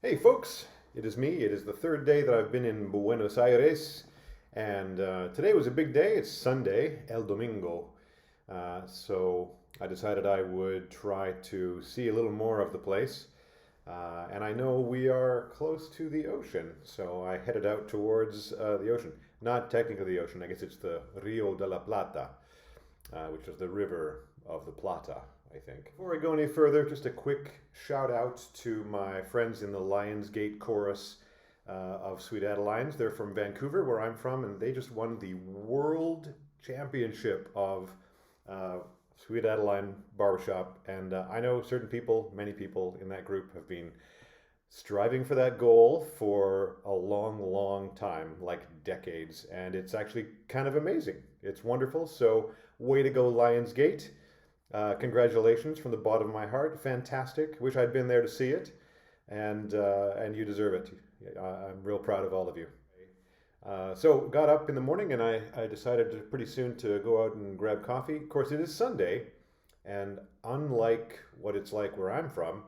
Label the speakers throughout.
Speaker 1: Hey folks, it is me. It is the third day that I've been in Buenos Aires, and today was a big day. It's Sunday, El Domingo. So I decided I would try to see a little more of the place. And I know we are close to the ocean, so I headed out towards the ocean. Not technically the ocean, I guess it's the Rio de la Plata, which is the river of the Plata, I think. Before I go any further, just a quick shout out to my friends in the Lionsgate chorus of Sweet Adelines. They're from Vancouver, where I'm from, and they just won the World Championship of uh, Sweet Adeline Barbershop. And I know certain people, many people in that group, have been striving for that goal for a long, long time, like decades, and it's actually kind of amazing. It's wonderful. So, way to go, Lionsgate. Congratulations from the bottom of my heart. Fantastic. Wish I'd been there to see it, and you deserve it. I'm real proud of all of you. So got up in the morning and I decided pretty soon to go out and grab coffee. Of course, it is Sunday, and unlike what it's like where I'm from,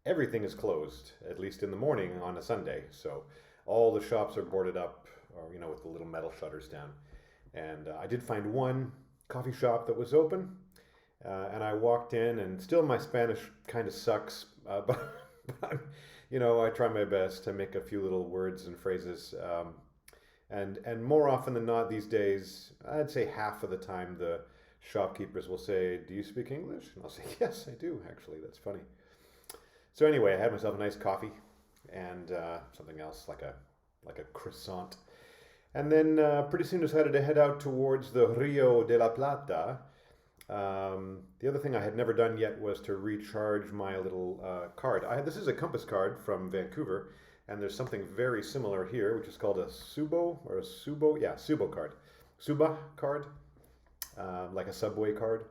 Speaker 1: everything is closed, at least in the morning on a Sunday. So all the shops are boarded up, or with the little metal shutters down. And I did find one coffee shop that was open, and I walked in, and still my Spanish kind of sucks, but I try my best to make a few little words and phrases. And more often than not these days, I'd say half of the time the shopkeepers will say, "Do you speak English?" And I'll say, "Yes, I do, actually. That's funny." So anyway, I had myself a nice coffee and something else like a croissant, and then pretty soon decided to head out towards the Rio de la Plata. The other thing I had never done yet was to recharge my little card. This is a Compass card from Vancouver, and there's something very similar here, which is called a Subo or a Subo, yeah, Subo card, Suba card, like a subway card.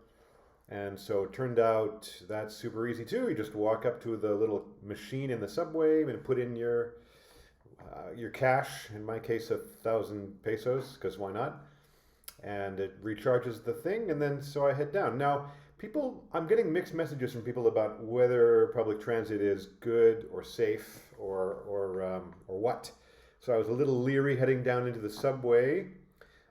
Speaker 1: And so it turned out that's super easy too. You just walk up to the little machine in the subway and put in your cash. In my case, 1,000 pesos, because why not? And it recharges the thing, and then so I head down. Now, I'm getting mixed messages from people about whether public transit is good or safe or what. So I was a little leery heading down into the subway.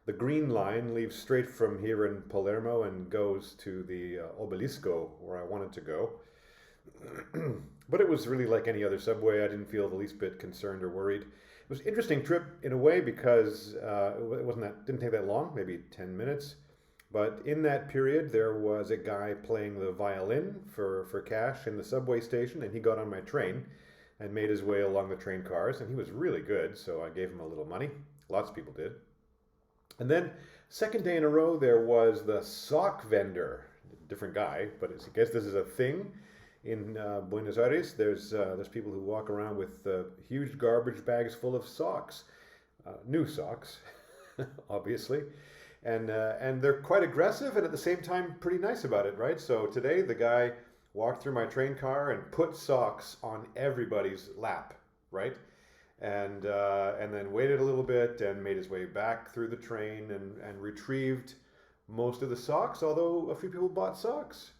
Speaker 1: The green line leaves straight from here in Palermo and goes to the obelisco where I wanted to go. But it was really like any other subway. I didn't feel the least bit concerned or worried. It was an interesting trip in a way because didn't take that long, maybe 10 minutes. But in that period, there was a guy playing the violin for cash in the subway station, and he got on my train and made his way along the train cars, and he was really good, so I gave him a little money. Lots of people did. And then, second day in a row, there was the sock vendor, different guy, but I guess this is a thing in Buenos Aires. There's people who walk around with huge garbage bags full of socks, new socks, obviously, and they're quite aggressive and at the same time pretty nice about it, right? So today the guy walked through my train car and put socks on everybody's lap, right? And then waited a little bit and made his way back through the train and retrieved most of the socks, although a few people bought socks.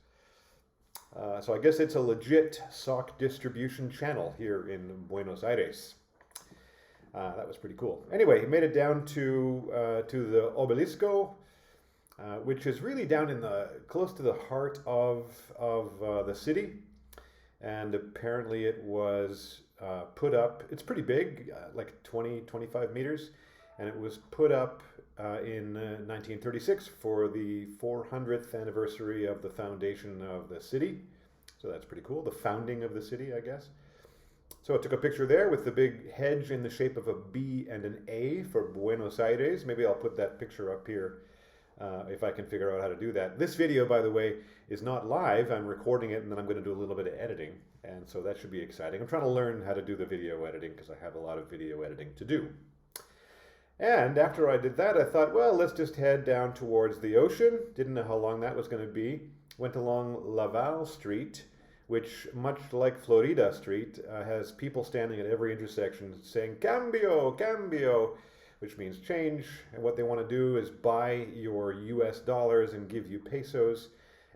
Speaker 1: So I guess it's a legit sock distribution channel here in Buenos Aires. That was pretty cool. Anyway, made it down to the obelisco, which is really down in close to the heart of the city, and apparently it was put up. It's pretty big, like 25 meters, and it was put up in 1936 for the 400th anniversary of the foundation of the city. So that's pretty cool. The founding of the city, I guess. So I took a picture there with the big hedge in the shape of a B and an A for Buenos Aires. Maybe I'll put that picture up here if I can figure out how to do that. This video, by the way, is not live. I'm recording it, and then I'm going to do a little bit of editing. And so that should be exciting. I'm trying to learn how to do the video editing because I have a lot of video editing to do. And after I did that, I thought, well, let's just head down towards the ocean. Didn't know how long that was going to be. Went along Laval Street, which, much like Florida Street, has people standing at every intersection saying, "Cambio, cambio," which means change. And what they want to do is buy your US dollars and give you pesos.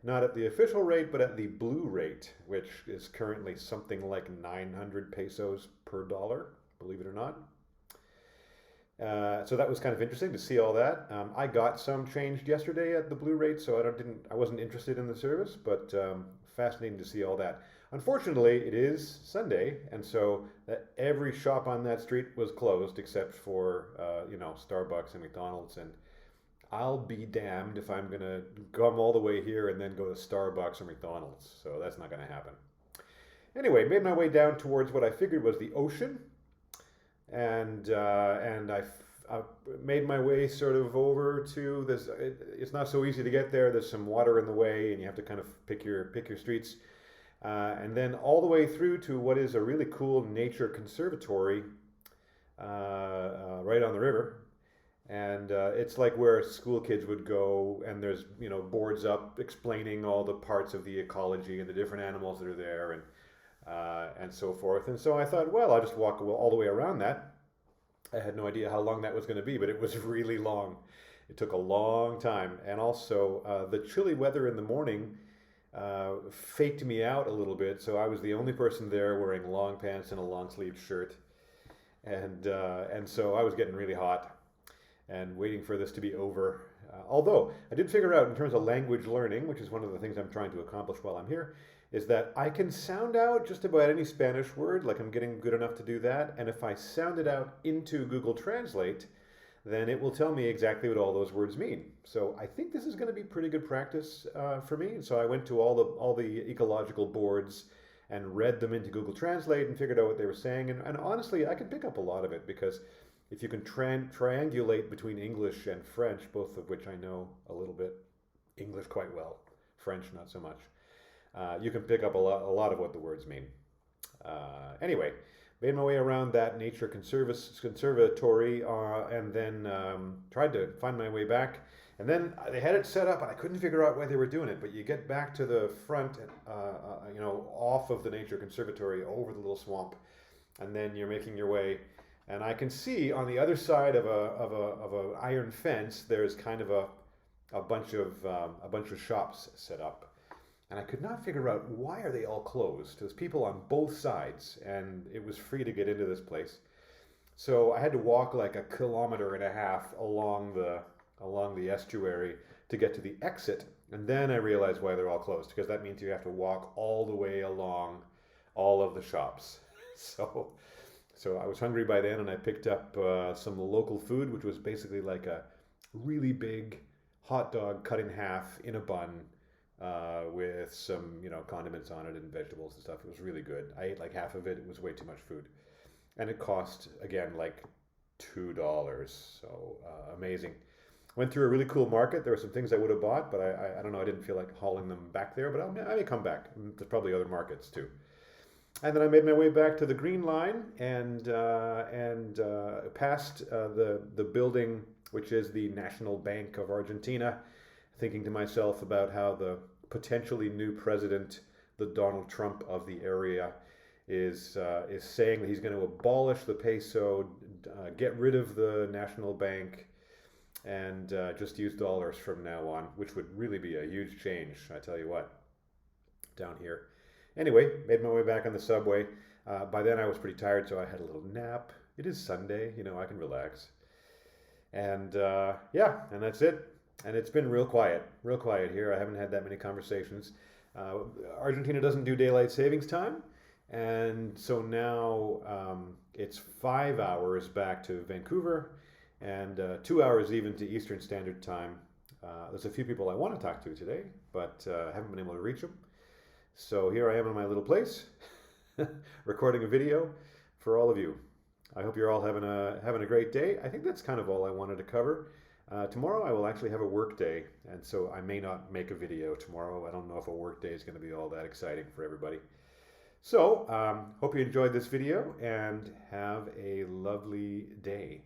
Speaker 1: Not at the official rate, but at the blue rate, which is currently something like 900 pesos per dollar, believe it or not. So that was kind of interesting to see all that. I got some changed yesterday at the blue rate, so I wasn't interested in the service, but fascinating to see all that. Unfortunately, it is Sunday, and so every shop on that street was closed except for Starbucks and McDonald's. And I'll be damned if I'm gonna come all the way here and then go to Starbucks or McDonald's. So that's not gonna happen. Anyway, made my way down towards what I figured was the ocean, and I made my way sort of over to this. It's not so easy to get there. There's some water in the way, and you have to kind of pick your streets. And then all the way through to what is a really cool nature conservatory right on the river. And it's like where school kids would go, and there's boards up explaining all the parts of the ecology and the different animals that are there, and so forth. And so I thought, well, I'll just walk all the way around that. I had no idea how long that was going to be, but it was really long. It took a long time, and also the chilly weather in the morning faked me out a little bit. So I was the only person there wearing long pants and a long-sleeved shirt, and so I was getting really hot and waiting for this to be over. Although I did figure out in terms of language learning, which is one of the things I'm trying to accomplish while I'm here, is that I can sound out just about any Spanish word, like I'm getting good enough to do that. And if I sound it out into Google Translate, then it will tell me exactly what all those words mean. So I think this is going to be pretty good practice for me. And so I went to all the ecological boards and read them into Google Translate and figured out what they were saying. And honestly, I can pick up a lot of it, because if you can triangulate between English and French, both of which I know a little bit, English quite well, French not so much, you can pick up a lot of what the words mean. Anyway, made my way around that nature conservatory, and then tried to find my way back. And then they had it set up, and I couldn't figure out why they were doing it. But you get back to the front, off of the nature conservatory, over the little swamp, and then you're making your way. And I can see on the other side of a iron fence, there's kind of a bunch of shops set up. And I could not figure out, why are they all closed? There's people on both sides, and it was free to get into this place. So I had to walk like 1.5 kilometers along the estuary to get to the exit. And then I realized why they're all closed, because that means you have to walk all the way along all of the shops. So I was hungry by then, and I picked up some local food, which was basically like a really big hot dog cut in half in a bun, with some condiments on it and vegetables and stuff. It was really good. I ate like half of it. It was way too much food, and it cost again like $2. So amazing. Went through a really cool market. There were some things I would have bought, but I don't know. I didn't feel like hauling them back there, but I may come back. There's probably other markets too. And then I made my way back to the Green Line and past the building, which is the National Bank of Argentina, thinking to myself about how the potentially new president, the Donald Trump of the area, is saying that he's going to abolish the peso, get rid of the national bank, and just use dollars from now on, which would really be a huge change, I tell you what, down here. Anyway, made my way back on the subway. By then I was pretty tired, so I had a little nap. It is Sunday, I can relax. And and that's it. And it's been real quiet here. I haven't had that many conversations. Argentina doesn't do daylight savings time, and so now it's 5 hours back to Vancouver, and 2 hours even to Eastern Standard Time. There's a few people I want to talk to today, but haven't been able to reach them. So here I am in my little place, recording a video for all of you. I hope you're all having a great day. I think that's kind of all I wanted to cover. Tomorrow I will actually have a work day, and so I may not make a video tomorrow. I don't know if a work day is going to be all that exciting for everybody. So, hope you enjoyed this video, and have a lovely day.